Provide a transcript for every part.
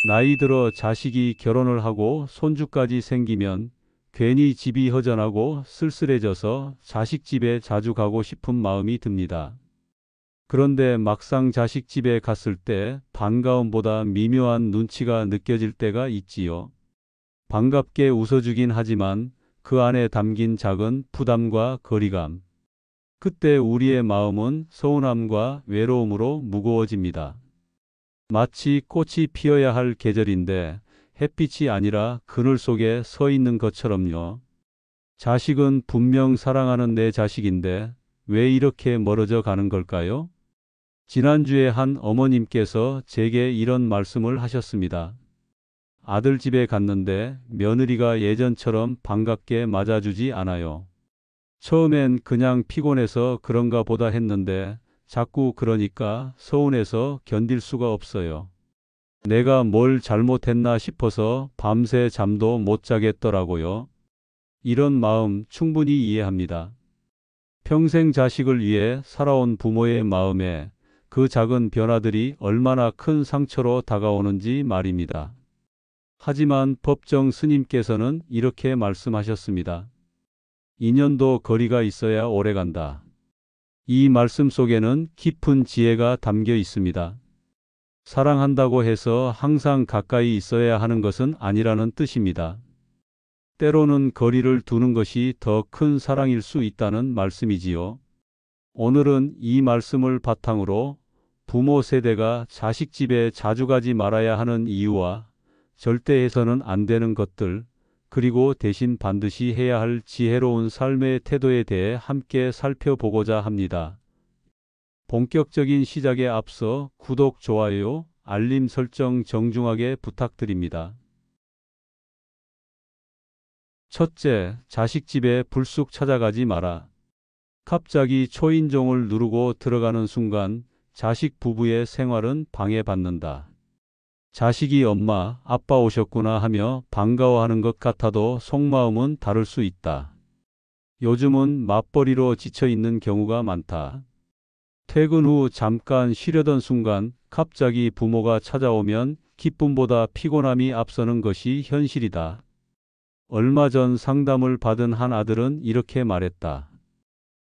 나이 들어 자식이 결혼을 하고 손주까지 생기면 괜히 집이 허전하고 쓸쓸해져서 자식 집에 자주 가고 싶은 마음이 듭니다. 그런데 막상 자식 집에 갔을 때 반가움보다 미묘한 눈치가 느껴질 때가 있지요. 반갑게 웃어주긴 하지만 그 안에 담긴 작은 부담과 거리감. 그때 우리의 마음은 서운함과 외로움으로 무거워집니다. 마치 꽃이 피어야 할 계절인데 햇빛이 아니라 그늘 속에 서 있는 것처럼요. 자식은 분명 사랑하는 내 자식인데 왜 이렇게 멀어져 가는 걸까요? 지난주에 한 어머님께서 제게 이런 말씀을 하셨습니다. 아들 집에 갔는데 며느리가 예전처럼 반갑게 맞아주지 않아요. 처음엔 그냥 피곤해서 그런가 보다 했는데 자꾸 그러니까 서운해서 견딜 수가 없어요. 내가 뭘 잘못했나 싶어서 밤새 잠도 못 자겠더라고요. 이런 마음 충분히 이해합니다. 평생 자식을 위해 살아온 부모의 마음에 그 작은 변화들이 얼마나 큰 상처로 다가오는지 말입니다. 하지만 법정 스님께서는 이렇게 말씀하셨습니다. 인연도 거리가 있어야 오래간다. 이 말씀 속에는 깊은 지혜가 담겨 있습니다. 사랑한다고 해서 항상 가까이 있어야 하는 것은 아니라는 뜻입니다. 때로는 거리를 두는 것이 더 큰 사랑일 수 있다는 말씀이지요. 오늘은 이 말씀을 바탕으로 부모 세대가 자식 집에 자주 가지 말아야 하는 이유와 절대 해서는 안 되는 것들, 그리고 대신 반드시 해야 할 지혜로운 삶의 태도에 대해 함께 살펴보고자 합니다. 본격적인 시작에 앞서 구독, 좋아요, 알림 설정 정중하게 부탁드립니다. 첫째, 자식 집에 불쑥 찾아가지 마라. 갑자기 초인종을 누르고 들어가는 순간 자식 부부의 생활은 방해받는다. 자식이 엄마, 아빠 오셨구나 하며 반가워하는 것 같아도 속마음은 다를 수 있다. 요즘은 맞벌이로 지쳐있는 경우가 많다. 퇴근 후 잠깐 쉬려던 순간 갑자기 부모가 찾아오면 기쁨보다 피곤함이 앞서는 것이 현실이다. 얼마 전 상담을 받은 한 아들은 이렇게 말했다.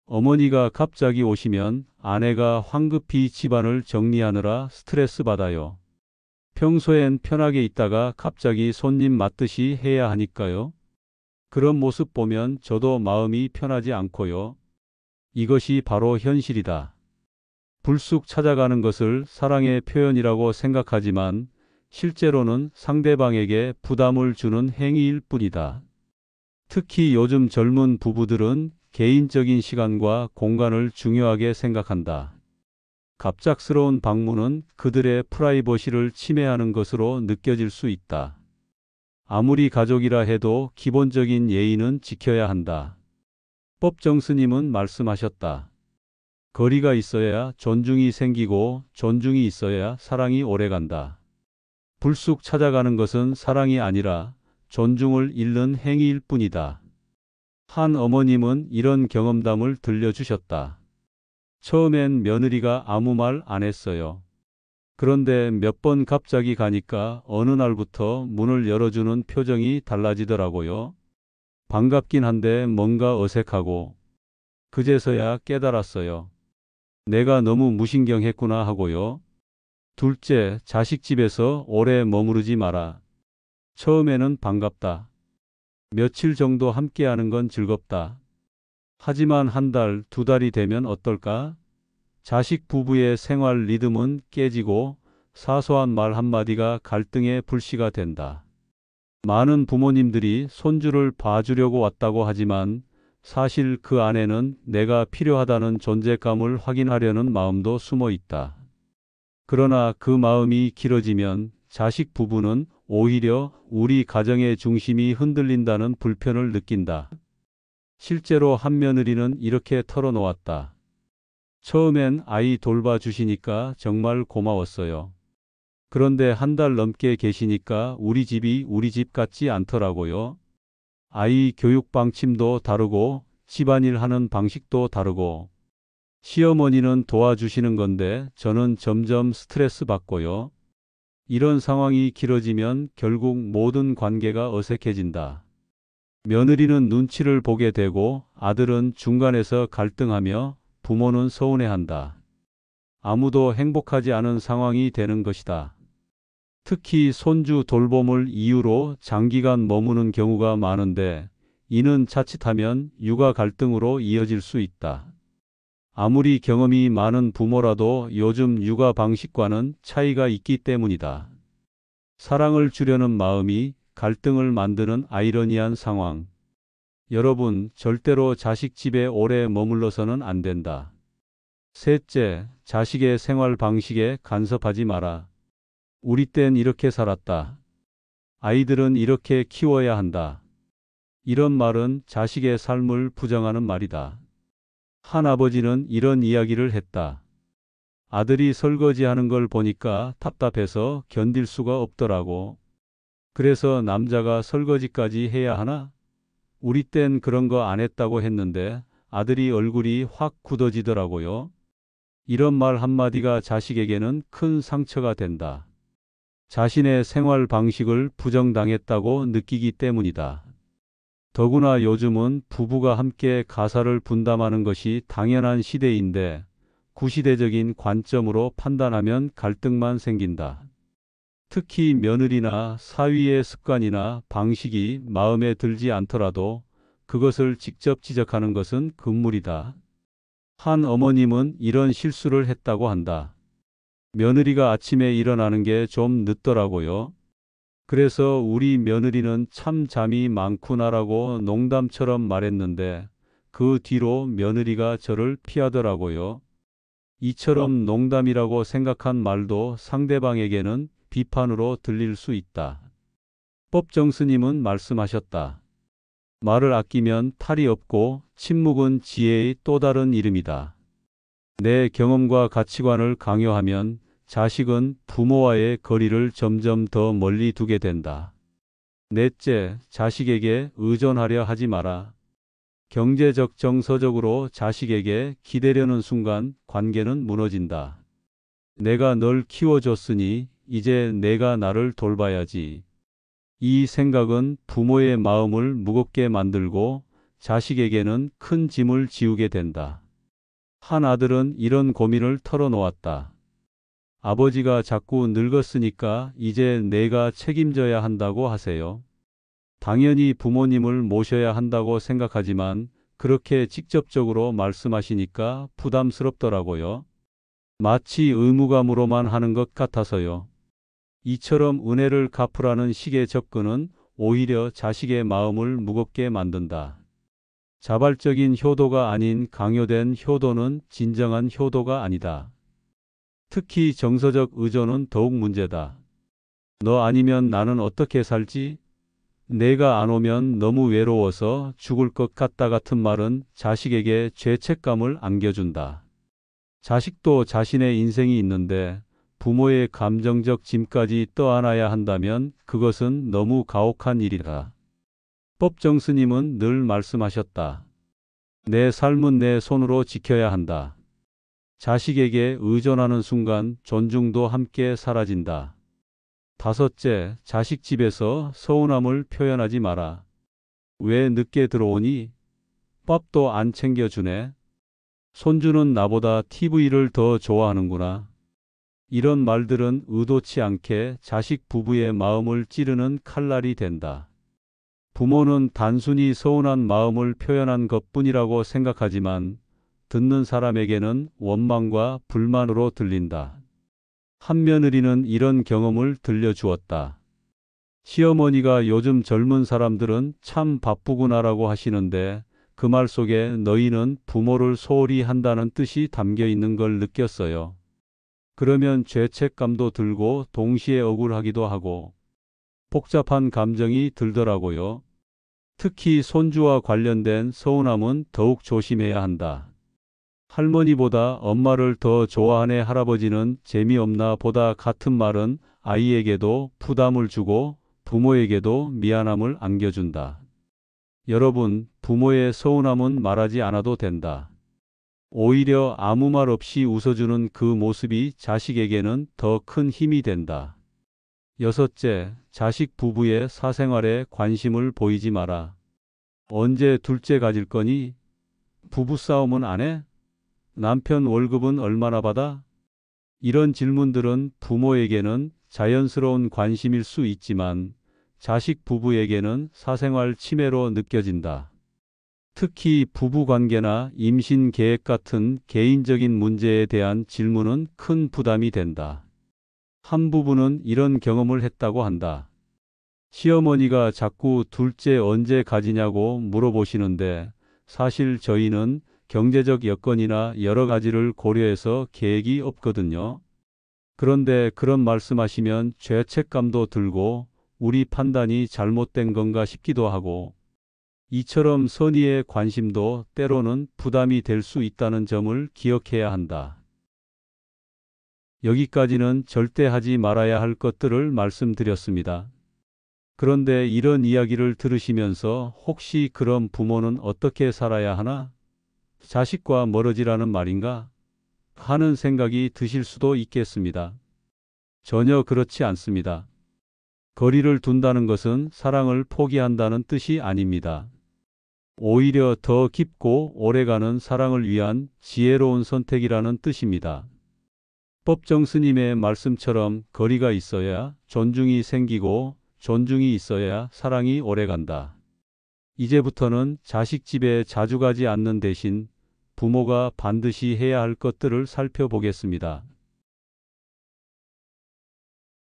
어머니가 갑자기 오시면 아내가 황급히 집안을 정리하느라 스트레스 받아요. 평소엔 편하게 있다가 갑자기 손님 맞듯이 해야 하니까요. 그런 모습 보면 저도 마음이 편하지 않고요. 이것이 바로 현실이다. 불쑥 찾아가는 것을 사랑의 표현이라고 생각하지만 실제로는 상대방에게 부담을 주는 행위일 뿐이다. 특히 요즘 젊은 부부들은 개인적인 시간과 공간을 중요하게 생각한다. 갑작스러운 방문은 그들의 프라이버시를 침해하는 것으로 느껴질 수 있다. 아무리 가족이라 해도 기본적인 예의는 지켜야 한다. 법정 스님은 말씀하셨다. 거리가 있어야 존중이 생기고 존중이 있어야 사랑이 오래간다. 불쑥 찾아가는 것은 사랑이 아니라 존중을 잃는 행위일 뿐이다. 한 어머님은 이런 경험담을 들려주셨다. 처음엔 며느리가 아무 말 안 했어요. 그런데 몇 번 갑자기 가니까 어느 날부터 문을 열어주는 표정이 달라지더라고요. 반갑긴 한데 뭔가 어색하고 그제서야 깨달았어요. 내가 너무 무신경했구나 하고요. 둘째, 자식 집에서 오래 머무르지 마라. 처음에는 반갑다. 며칠 정도 함께하는 건 즐겁다. 하지만 한 달, 두 달이 되면 어떨까? 자식 부부의 생활 리듬은 깨지고 사소한 말 한마디가 갈등의 불씨가 된다. 많은 부모님들이 손주를 봐주려고 왔다고 하지만 사실 그 안에는 내가 필요하다는 존재감을 확인하려는 마음도 숨어 있다. 그러나 그 마음이 길어지면 자식 부부는 오히려 우리 가정의 중심이 흔들린다는 불편을 느낀다. 실제로 한 며느리는 이렇게 털어놓았다. 처음엔 아이 돌봐주시니까 정말 고마웠어요. 그런데 한 달 넘게 계시니까 우리 집이 우리 집 같지 않더라고요. 아이 교육 방침도 다르고 집안일 하는 방식도 다르고 시어머니는 도와주시는 건데 저는 점점 스트레스 받고요. 이런 상황이 길어지면 결국 모든 관계가 어색해진다. 며느리는 눈치를 보게 되고 아들은 중간에서 갈등하며 부모는 서운해한다. 아무도 행복하지 않은 상황이 되는 것이다. 특히 손주 돌봄을 이유로 장기간 머무는 경우가 많은데 이는 자칫하면 육아 갈등으로 이어질 수 있다. 아무리 경험이 많은 부모라도 요즘 육아 방식과는 차이가 있기 때문이다. 사랑을 주려는 마음이 갈등을 만드는 아이러니한 상황. 여러분, 절대로 자식 집에 오래 머물러서는 안 된다. 셋째, 자식의 생활 방식에 간섭하지 마라. 우리 땐 이렇게 살았다. 아이들은 이렇게 키워야 한다. 이런 말은 자식의 삶을 부정하는 말이다. 한 아버지는 이런 이야기를 했다. 아들이 설거지하는 걸 보니까 답답해서 견딜 수가 없더라고. 그래서 남자가 설거지까지 해야 하나? 우리 땐 그런 거 안 했다고 했는데 아들이 얼굴이 확 굳어지더라고요. 이런 말 한마디가 자식에게는 큰 상처가 된다. 자신의 생활 방식을 부정당했다고 느끼기 때문이다. 더구나 요즘은 부부가 함께 가사를 분담하는 것이 당연한 시대인데 구시대적인 관점으로 판단하면 갈등만 생긴다. 특히 며느리나 사위의 습관이나 방식이 마음에 들지 않더라도 그것을 직접 지적하는 것은 금물이다. 한 어머님은 이런 실수를 했다고 한다. 며느리가 아침에 일어나는 게 좀 늦더라고요. 그래서 우리 며느리는 참 잠이 많구나라고 농담처럼 말했는데 그 뒤로 며느리가 저를 피하더라고요. 이처럼 농담이라고 생각한 말도 상대방에게는 비판으로 들릴 수 있다. 법정 스님은 말씀하셨다. 말을 아끼면 탈이 없고 침묵은 지혜의 또 다른 이름이다. 내 경험과 가치관을 강요하면 자식은 부모와의 거리를 점점 더 멀리 두게 된다. 넷째, 자식에게 의존하려 하지 마라. 경제적 정서적으로 자식에게 기대려는 순간 관계는 무너진다. 내가 널 키워줬으니 이제 내가 나를 돌봐야지. 이 생각은 부모의 마음을 무겁게 만들고 자식에게는 큰 짐을 지우게 된다. 한 아들은 이런 고민을 털어놓았다. 아버지가 자꾸 늙었으니까 이제 내가 책임져야 한다고 하세요. 당연히 부모님을 모셔야 한다고 생각하지만 그렇게 직접적으로 말씀하시니까 부담스럽더라고요. 마치 의무감으로만 하는 것 같아서요. 이처럼 은혜를 갚으라는 식의 접근은 오히려 자식의 마음을 무겁게 만든다. 자발적인 효도가 아닌 강요된 효도는 진정한 효도가 아니다. 특히 정서적 의존은 더욱 문제다. 너 아니면 나는 어떻게 살지? 내가 안 오면 너무 외로워서 죽을 것 같다 같은 말은 자식에게 죄책감을 안겨준다. 자식도 자신의 인생이 있는데 부모의 감정적 짐까지 떠안아야 한다면 그것은 너무 가혹한 일이다. 법정 스님은 늘 말씀하셨다. 내 삶은 내 손으로 지켜야 한다. 자식에게 의존하는 순간 존중도 함께 사라진다. 다섯째, 자식 집에서 서운함을 표현하지 마라. 왜 늦게 들어오니? 밥도 안 챙겨주네. 손주는 나보다 TV를 더 좋아하는구나. 이런 말들은 의도치 않게 자식 부부의 마음을 찌르는 칼날이 된다. 부모는 단순히 서운한 마음을 표현한 것뿐이라고 생각하지만 듣는 사람에게는 원망과 불만으로 들린다. 한 며느리는 이런 경험을 들려주었다. 시어머니가 요즘 젊은 사람들은 참 바쁘구나라고 하시는데 그 말 속에 너희는 부모를 소홀히 한다는 뜻이 담겨 있는 걸 느꼈어요. 그러면 죄책감도 들고 동시에 억울하기도 하고 복잡한 감정이 들더라고요. 특히 손주와 관련된 서운함은 더욱 조심해야 한다. 할머니보다 엄마를 더 좋아하네 할아버지는 재미없나 보다 같은 말은 아이에게도 부담을 주고 부모에게도 미안함을 안겨준다. 여러분, 부모의 서운함은 말하지 않아도 된다. 오히려 아무 말 없이 웃어주는 그 모습이 자식에게는 더 큰 힘이 된다. 6째, 자식 부부의 사생활에 관심을 보이지 마라. 언제 둘째 가질 거니? 부부싸움은 안 해? 남편 월급은 얼마나 받아? 이런 질문들은 부모에게는 자연스러운 관심일 수 있지만 자식 부부에게는 사생활 침해로 느껴진다. 특히 부부 관계나 임신 계획 같은 개인적인 문제에 대한 질문은 큰 부담이 된다. 한 부부는 이런 경험을 했다고 한다. 시어머니가 자꾸 둘째 언제 가지냐고 물어보시는데 사실 저희는 경제적 여건이나 여러 가지를 고려해서 계획이 없거든요. 그런데 그런 말씀하시면 죄책감도 들고 우리 판단이 잘못된 건가 싶기도 하고 이처럼 선의의 관심도 때로는 부담이 될 수 있다는 점을 기억해야 한다. 여기까지는 절대 하지 말아야 할 것들을 말씀드렸습니다. 그런데 이런 이야기를 들으시면서 혹시 그럼 부모는 어떻게 살아야 하나? 자식과 멀어지라는 말인가? 하는 생각이 드실 수도 있겠습니다. 전혀 그렇지 않습니다. 거리를 둔다는 것은 사랑을 포기한다는 뜻이 아닙니다. 오히려 더 깊고 오래가는 사랑을 위한 지혜로운 선택이라는 뜻입니다. 법정 스님의 말씀처럼 거리가 있어야 존중이 생기고 존중이 있어야 사랑이 오래간다. 이제부터는 자식 집에 자주 가지 않는 대신 부모가 반드시 해야 할 것들을 살펴보겠습니다.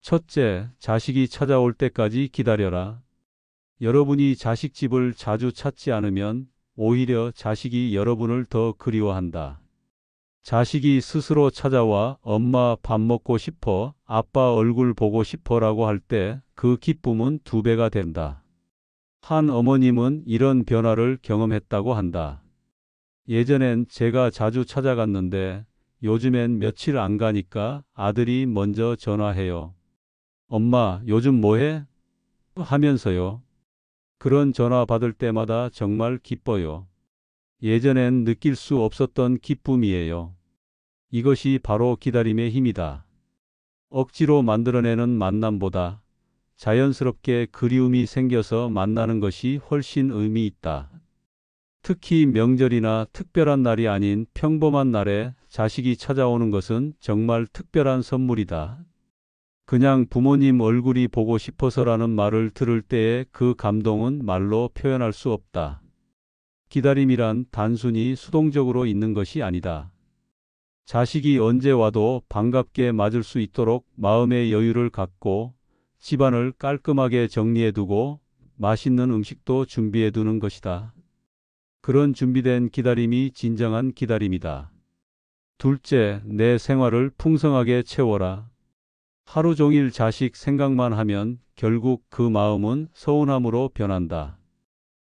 첫째, 자식이 찾아올 때까지 기다려라. 여러분이 자식 집을 자주 찾지 않으면 오히려 자식이 여러분을 더 그리워한다. 자식이 스스로 찾아와 엄마 밥 먹고 싶어, 아빠 얼굴 보고 싶어라고 할 때 그 기쁨은 2배가 된다. 한 어머님은 이런 변화를 경험했다고 한다. 예전엔 제가 자주 찾아갔는데 요즘엔 며칠 안 가니까 아들이 먼저 전화해요. 엄마, 요즘 뭐해? 하면서요. 그런 전화 받을 때마다 정말 기뻐요. 예전엔 느낄 수 없었던 기쁨이에요. 이것이 바로 기다림의 힘이다. 억지로 만들어내는 만남보다 자연스럽게 그리움이 생겨서 만나는 것이 훨씬 의미 있다. 특히 명절이나 특별한 날이 아닌 평범한 날에 자식이 찾아오는 것은 정말 특별한 선물이다. 그냥 부모님 얼굴이 보고 싶어서라는 말을 들을 때의 그 감동은 말로 표현할 수 없다. 기다림이란 단순히 수동적으로 있는 것이 아니다. 자식이 언제 와도 반갑게 맞을 수 있도록 마음의 여유를 갖고 집안을 깔끔하게 정리해두고 맛있는 음식도 준비해두는 것이다. 그런 준비된 기다림이 진정한 기다림이다. 둘째, 내 생활을 풍성하게 채워라. 하루 종일 자식 생각만 하면 결국 그 마음은 서운함으로 변한다.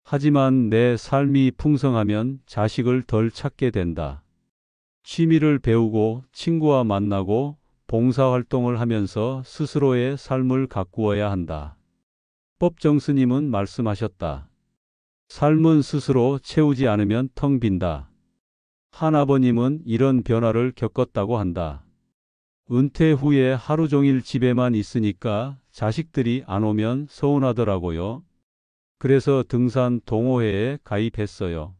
하지만 내 삶이 풍성하면 자식을 덜 찾게 된다. 취미를 배우고 친구와 만나고 봉사활동을 하면서 스스로의 삶을 가꾸어야 한다. 법정 스님은 말씀하셨다. 삶은 스스로 채우지 않으면 텅 빈다. 한 아버님은 이런 변화를 겪었다고 한다. 은퇴 후에 하루 종일 집에만 있으니까 자식들이 안 오면 서운하더라고요. 그래서 등산 동호회에 가입했어요.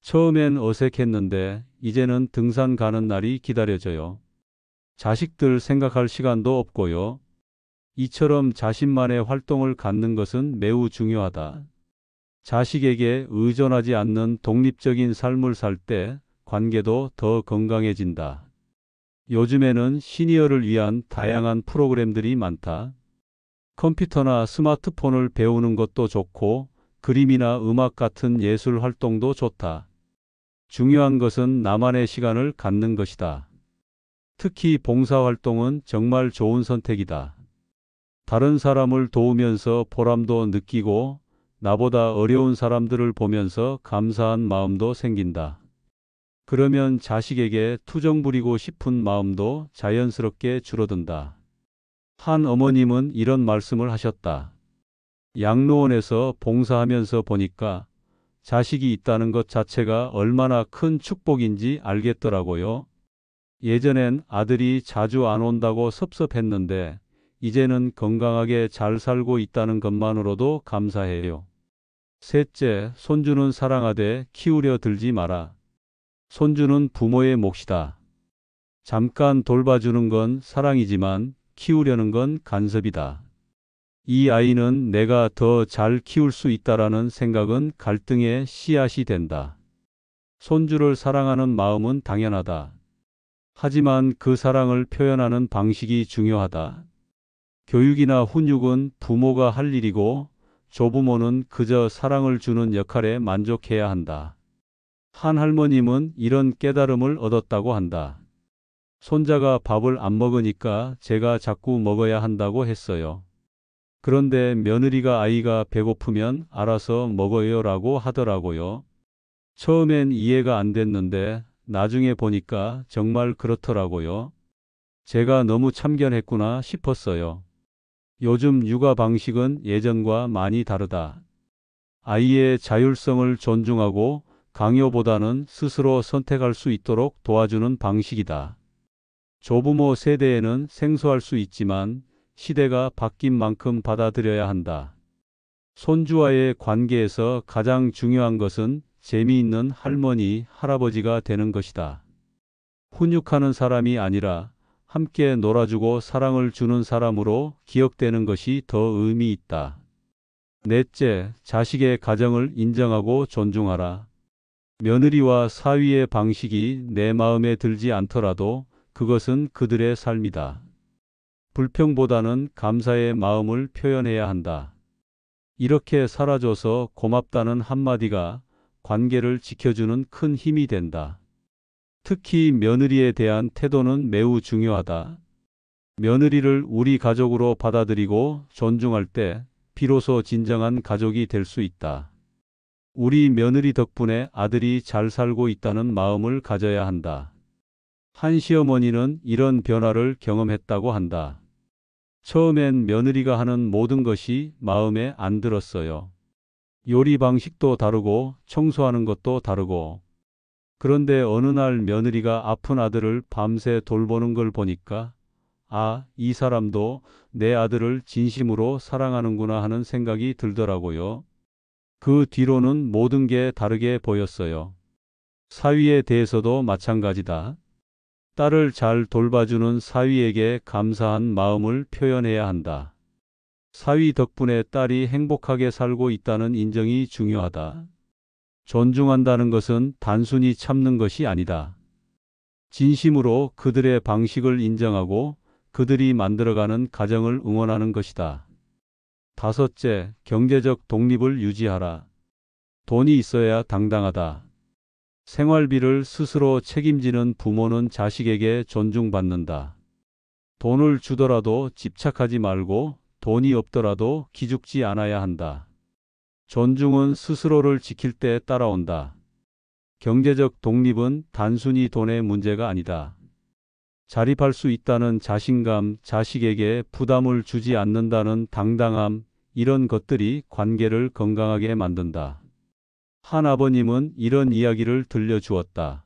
처음엔 어색했는데 이제는 등산 가는 날이 기다려져요. 자식들 생각할 시간도 없고요. 이처럼 자신만의 활동을 갖는 것은 매우 중요하다. 자식에게 의존하지 않는 독립적인 삶을 살 때 관계도 더 건강해진다. 요즘에는 시니어를 위한 다양한 프로그램들이 많다. 컴퓨터나 스마트폰을 배우는 것도 좋고 그림이나 음악 같은 예술 활동도 좋다. 중요한 것은 나만의 시간을 갖는 것이다. 특히 봉사활동은 정말 좋은 선택이다. 다른 사람을 도우면서 보람도 느끼고 나보다 어려운 사람들을 보면서 감사한 마음도 생긴다. 그러면 자식에게 투정 부리고 싶은 마음도 자연스럽게 줄어든다. 한 어머님은 이런 말씀을 하셨다. 양로원에서 봉사하면서 보니까 자식이 있다는 것 자체가 얼마나 큰 축복인지 알겠더라고요. 예전엔 아들이 자주 안 온다고 섭섭했는데 이제는 건강하게 잘 살고 있다는 것만으로도 감사해요. 셋째, 손주는 사랑하되 키우려 들지 마라. 손주는 부모의 몫이다. 잠깐 돌봐주는 건 사랑이지만 키우려는 건 간섭이다. 이 아이는 내가 더 잘 키울 수 있다라는 생각은 갈등의 씨앗이 된다. 손주를 사랑하는 마음은 당연하다. 하지만 그 사랑을 표현하는 방식이 중요하다. 교육이나 훈육은 부모가 할 일이고 조부모는 그저 사랑을 주는 역할에 만족해야 한다. 한 할머님은 이런 깨달음을 얻었다고 한다. 손자가 밥을 안 먹으니까 제가 자꾸 먹어야 한다고 했어요. 그런데 며느리가 아이가 배고프면 알아서 먹어요라고 하더라고요. 처음엔 이해가 안 됐는데 나중에 보니까 정말 그렇더라고요. 제가 너무 참견했구나 싶었어요. 요즘 육아 방식은 예전과 많이 다르다. 아이의 자율성을 존중하고 강요보다는 스스로 선택할 수 있도록 도와주는 방식이다. 조부모 세대에는 생소할 수 있지만 시대가 바뀐 만큼 받아들여야 한다. 손주와의 관계에서 가장 중요한 것은 재미있는 할머니, 할아버지가 되는 것이다. 훈육하는 사람이 아니라 함께 놀아주고 사랑을 주는 사람으로 기억되는 것이 더 의미 있다. 넷째, 자식의 가정을 인정하고 존중하라. 며느리와 사위의 방식이 내 마음에 들지 않더라도 그것은 그들의 삶이다. 불평보다는 감사의 마음을 표현해야 한다. 이렇게 살아줘서 고맙다는 한마디가 관계를 지켜주는 큰 힘이 된다. 특히 며느리에 대한 태도는 매우 중요하다. 며느리를 우리 가족으로 받아들이고 존중할 때 비로소 진정한 가족이 될 수 있다. 우리 며느리 덕분에 아들이 잘 살고 있다는 마음을 가져야 한다. 한 시어머니는 이런 변화를 경험했다고 한다. 처음엔 며느리가 하는 모든 것이 마음에 안 들었어요. 요리 방식도 다르고 청소하는 것도 다르고. 그런데 어느 날 며느리가 아픈 아들을 밤새 돌보는 걸 보니까 아, 이 사람도 내 아들을 진심으로 사랑하는구나 하는 생각이 들더라고요. 그 뒤로는 모든 게 다르게 보였어요. 사위에 대해서도 마찬가지다. 딸을 잘 돌봐주는 사위에게 감사한 마음을 표현해야 한다. 사위 덕분에 딸이 행복하게 살고 있다는 인정이 중요하다. 존중한다는 것은 단순히 참는 것이 아니다. 진심으로 그들의 방식을 인정하고 그들이 만들어가는 가정을 응원하는 것이다. 다섯째, 경제적 독립을 유지하라. 돈이 있어야 당당하다. 생활비를 스스로 책임지는 부모는 자식에게 존중받는다. 돈을 주더라도 집착하지 말고 돈이 없더라도 기죽지 않아야 한다. 존중은 스스로를 지킬 때 따라온다. 경제적 독립은 단순히 돈의 문제가 아니다. 자립할 수 있다는 자신감, 자식에게 부담을 주지 않는다는 당당함, 이런 것들이 관계를 건강하게 만든다. 한 아버님은 이런 이야기를 들려주었다.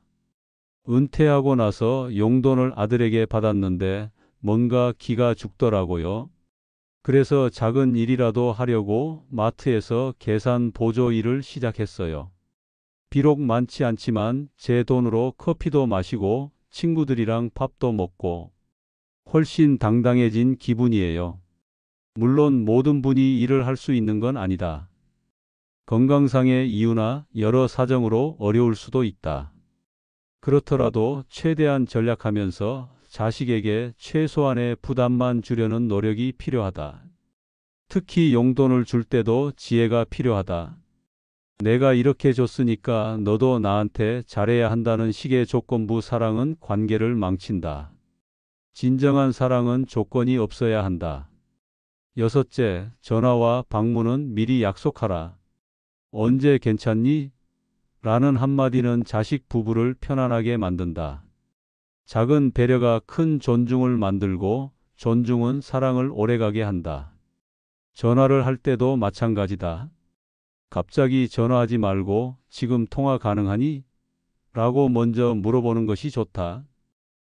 은퇴하고 나서 용돈을 아들에게 받았는데 뭔가 기가 죽더라고요. 그래서 작은 일이라도 하려고 마트에서 계산 보조 일을 시작했어요. 비록 많지 않지만 제 돈으로 커피도 마시고 친구들이랑 밥도 먹고 훨씬 당당해진 기분이에요. 물론 모든 분이 일을 할 수 있는 건 아니다. 건강상의 이유나 여러 사정으로 어려울 수도 있다. 그렇더라도 최대한 전략하면서 자식에게 최소한의 부담만 주려는 노력이 필요하다. 특히 용돈을 줄 때도 지혜가 필요하다. 내가 이렇게 줬으니까 너도 나한테 잘해야 한다는 식의 조건부 사랑은 관계를 망친다. 진정한 사랑은 조건이 없어야 한다. 여섯째, 전화와 방문은 미리 약속하라. 언제 괜찮니? 라는 한마디는 자식 부부를 편안하게 만든다. 작은 배려가 큰 존중을 만들고 존중은 사랑을 오래가게 한다. 전화를 할 때도 마찬가지다. 갑자기 전화하지 말고 지금 통화 가능하니? 라고 먼저 물어보는 것이 좋다.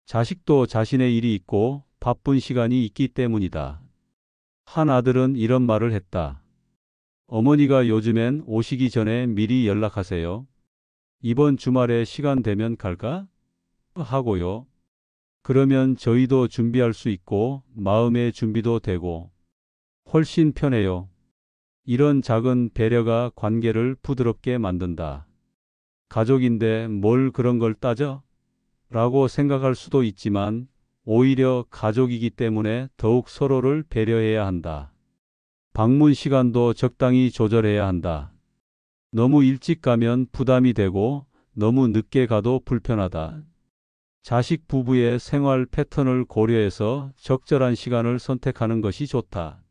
자식도 자신의 일이 있고 바쁜 시간이 있기 때문이다. 한 아들은 이런 말을 했다. 어머니가 요즘엔 오시기 전에 미리 연락하세요. 이번 주말에 시간 되면 갈까? 하고요. 그러면 저희도 준비할 수 있고 마음의 준비도 되고 훨씬 편해요. 이런 작은 배려가 관계를 부드럽게 만든다. 가족인데 뭘 그런 걸 따져? 라고 생각할 수도 있지만 오히려 가족이기 때문에 더욱 서로를 배려해야 한다. 방문 시간도 적당히 조절해야 한다. 너무 일찍 가면 부담이 되고 너무 늦게 가도 불편하다. 자식 부부의 생활 패턴을 고려해서 적절한 시간을 선택하는 것이 좋다.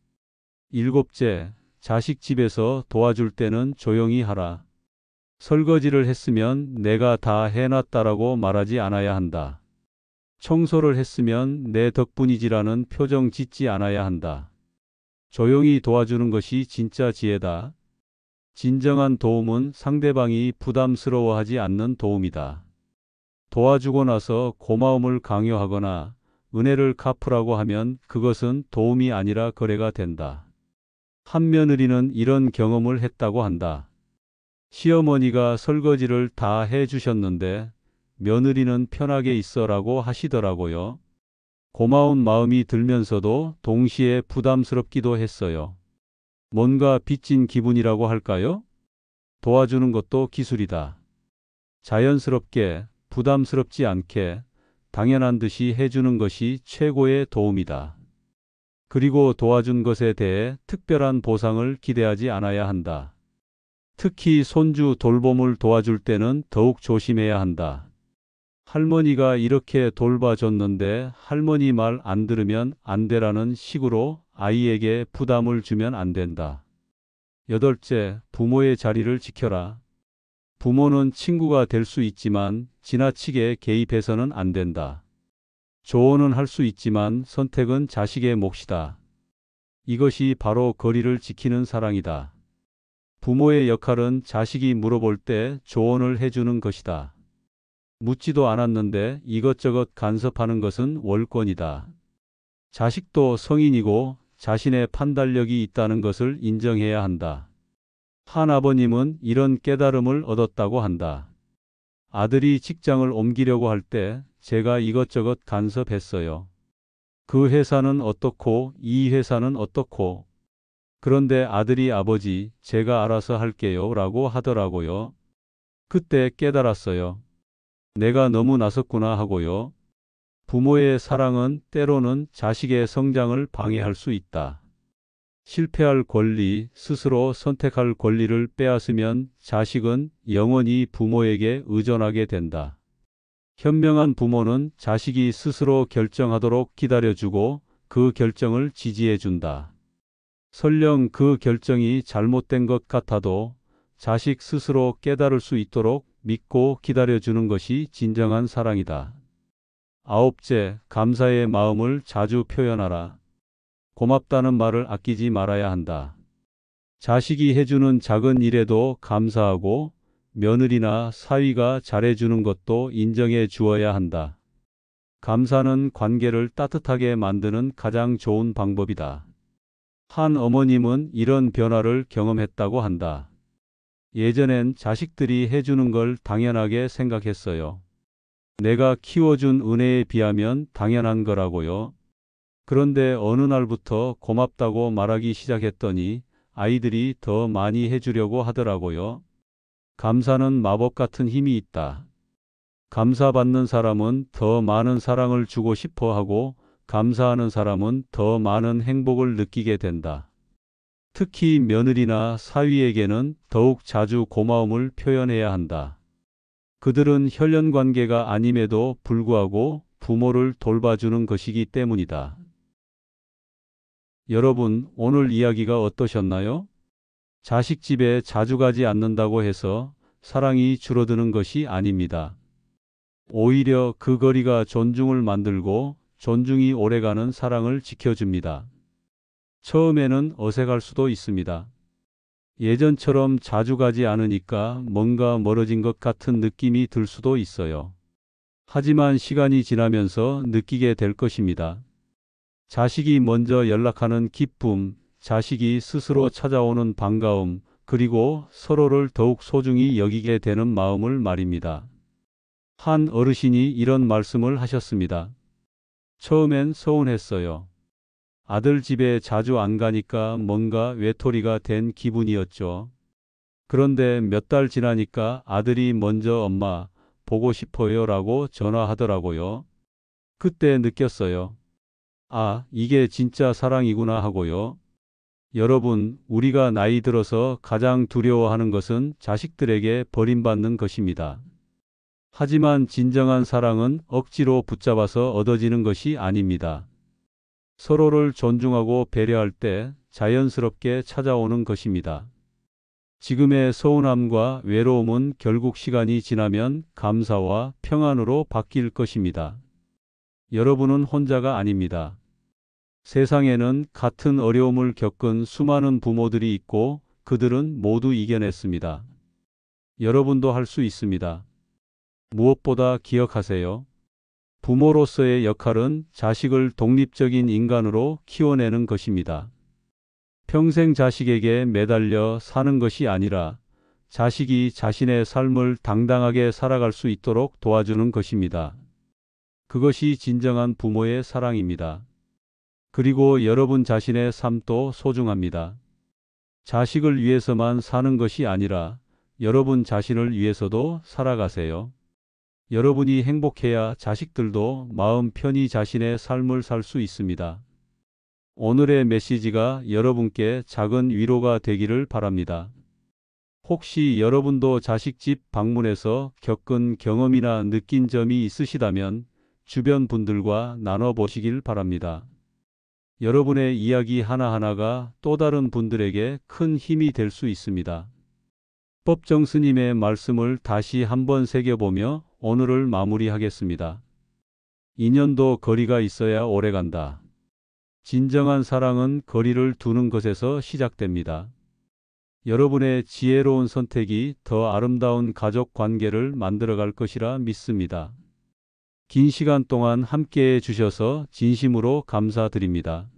일곱째, 자식 집에서 도와줄 때는 조용히 하라. 설거지를 했으면 내가 다 해놨다라고 말하지 않아야 한다. 청소를 했으면 내 덕분이지라는 표정 짓지 않아야 한다. 조용히 도와주는 것이 진짜 지혜다. 진정한 도움은 상대방이 부담스러워하지 않는 도움이다. 도와주고 나서 고마움을 강요하거나 은혜를 갚으라고 하면 그것은 도움이 아니라 거래가 된다. 한 며느리는 이런 경험을 했다고 한다. 시어머니가 설거지를 다 해주셨는데 며느리는 편하게 있어라고 하시더라고요. 고마운 마음이 들면서도 동시에 부담스럽기도 했어요. 뭔가 빚진 기분이라고 할까요? 도와주는 것도 기술이다. 자연스럽게, 부담스럽지 않게, 당연한 듯이 해주는 것이 최고의 도움이다. 그리고 도와준 것에 대해 특별한 보상을 기대하지 않아야 한다. 특히 손주 돌봄을 도와줄 때는 더욱 조심해야 한다. 할머니가 이렇게 돌봐줬는데 할머니 말 안 들으면 안 되라는 식으로 아이에게 부담을 주면 안 된다. 여덟째, 부모의 자리를 지켜라. 부모는 친구가 될 수 있지만 지나치게 개입해서는 안 된다. 조언은 할 수 있지만 선택은 자식의 몫이다. 이것이 바로 거리를 지키는 사랑이다. 부모의 역할은 자식이 물어볼 때 조언을 해주는 것이다. 묻지도 않았는데 이것저것 간섭하는 것은 월권이다. 자식도 성인이고 자신의 판단력이 있다는 것을 인정해야 한다. 한 아버님은 이런 깨달음을 얻었다고 한다. 아들이 직장을 옮기려고 할 때 제가 이것저것 간섭했어요. 그 회사는 어떻고 이 회사는 어떻고. 그런데 아들이 아버지, 제가 알아서 할게요 라고 하더라고요. 그때 깨달았어요. 내가 너무 나섰구나 하고요. 부모의 사랑은 때로는 자식의 성장을 방해할 수 있다. 실패할 권리, 스스로 선택할 권리를 빼앗으면 자식은 영원히 부모에게 의존하게 된다. 현명한 부모는 자식이 스스로 결정하도록 기다려주고 그 결정을 지지해준다. 설령 그 결정이 잘못된 것 같아도 자식 스스로 깨달을 수 있도록 믿고 기다려주는 것이 진정한 사랑이다. 아홉째, 감사의 마음을 자주 표현하라. 고맙다는 말을 아끼지 말아야 한다. 자식이 해주는 작은 일에도 감사하고 며느리나 사위가 잘해주는 것도 인정해 주어야 한다. 감사는 관계를 따뜻하게 만드는 가장 좋은 방법이다. 한 어머님은 이런 변화를 경험했다고 한다. 예전엔 자식들이 해주는 걸 당연하게 생각했어요. 내가 키워준 은혜에 비하면 당연한 거라고요. 그런데 어느 날부터 고맙다고 말하기 시작했더니 아이들이 더 많이 해주려고 하더라고요. 감사는 마법 같은 힘이 있다. 감사받는 사람은 더 많은 사랑을 주고 싶어 하고 감사하는 사람은 더 많은 행복을 느끼게 된다. 특히 며느리나 사위에게는 더욱 자주 고마움을 표현해야 한다. 그들은 혈연 관계가 아님에도 불구하고 부모를 돌봐주는 것이기 때문이다. 여러분, 오늘 이야기가 어떠셨나요? 자식 집에 자주 가지 않는다고 해서 사랑이 줄어드는 것이 아닙니다. 오히려 그 거리가 존중을 만들고 존중이 오래가는 사랑을 지켜줍니다. 처음에는 어색할 수도 있습니다. 예전처럼 자주 가지 않으니까 뭔가 멀어진 것 같은 느낌이 들 수도 있어요. 하지만 시간이 지나면서 느끼게 될 것입니다. 자식이 먼저 연락하는 기쁨, 자식이 스스로 찾아오는 반가움, 그리고 서로를 더욱 소중히 여기게 되는 마음을 말입니다. 한 어르신이 이런 말씀을 하셨습니다. 처음엔 서운했어요. 아들 집에 자주 안 가니까 뭔가 외톨이가 된 기분이었죠. 그런데 몇 달 지나니까 아들이 먼저 엄마 보고 싶어요 라고 전화하더라고요. 그때 느꼈어요. 아, 이게 진짜 사랑이구나 하고요. 여러분, 우리가 나이 들어서 가장 두려워하는 것은 자식들에게 버림받는 것입니다. 하지만 진정한 사랑은 억지로 붙잡아서 얻어지는 것이 아닙니다. 서로를 존중하고 배려할 때 자연스럽게 찾아오는 것입니다. 지금의 서운함과 외로움은 결국 시간이 지나면 감사와 평안으로 바뀔 것입니다. 여러분은 혼자가 아닙니다. 세상에는 같은 어려움을 겪은 수많은 부모들이 있고 그들은 모두 이겨냈습니다. 여러분도 할 수 있습니다. 무엇보다 기억하세요. 부모로서의 역할은 자식을 독립적인 인간으로 키워내는 것입니다. 평생 자식에게 매달려 사는 것이 아니라 자식이 자신의 삶을 당당하게 살아갈 수 있도록 도와주는 것입니다. 그것이 진정한 부모의 사랑입니다. 그리고 여러분 자신의 삶도 소중합니다. 자식을 위해서만 사는 것이 아니라 여러분 자신을 위해서도 살아가세요. 여러분이 행복해야 자식들도 마음 편히 자신의 삶을 살 수 있습니다. 오늘의 메시지가 여러분께 작은 위로가 되기를 바랍니다. 혹시 여러분도 자식집 방문해서 겪은 경험이나 느낀 점이 있으시다면 주변 분들과 나눠보시길 바랍니다. 여러분의 이야기 하나하나가 또 다른 분들에게 큰 힘이 될 수 있습니다. 법정 스님의 말씀을 다시 한번 새겨보며 오늘을 마무리하겠습니다. 인연도 거리가 있어야 오래간다. 진정한 사랑은 거리를 두는 것에서 시작됩니다. 여러분의 지혜로운 선택이 더 아름다운 가족 관계를 만들어갈 것이라 믿습니다. 긴 시간 동안 함께해 주셔서 진심으로 감사드립니다.